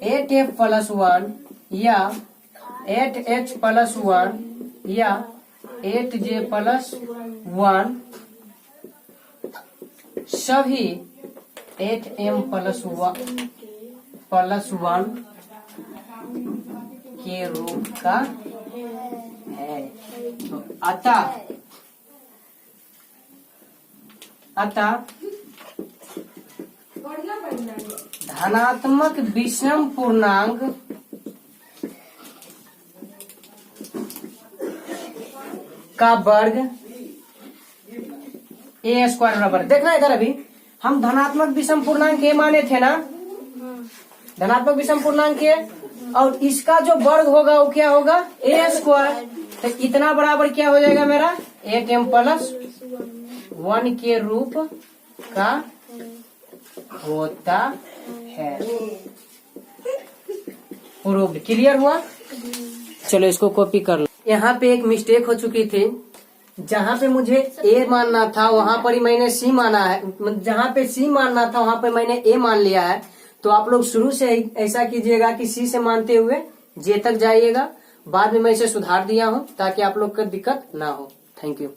8F प्लस 1 या 8H प्लस 1 या 8J प्लस 1 सभी 8M प्लस 1 के रूप का है। तो अतः धनात्मक विषम पूर्णांक का वर्ग ए स्क्वायर बराबर, देखना इधर अभी हम धनात्मक विषम पूर्णांक ए माने थे ना, धनात्मक विषम पूर्णांक ए, और इसका जो वर्ग होगा वो क्या होगा ए स्क्वायर। तो इतना बराबर क्या हो जाएगा मेरा 8m प्लस 1 के रूप का होता है। प्रूव्ड, क्लियर हुआ। चलो इसको कॉपी कर लो। यहाँ पे एक मिस्टेक हो चुकी थी, जहाँ पे मुझे ए मानना था वहां पर ही मैंने सी माना है, जहाँ पे सी मानना था वहां पे मैंने ए मान लिया है। तो आप लोग शुरू से ऐसा कीजिएगा कि सी से मानते हुए जे तक जाइएगा, बाद में मैं इसे सुधार दिया हूँ ताकि आप लोग को दिक्कत ना हो। Thank you.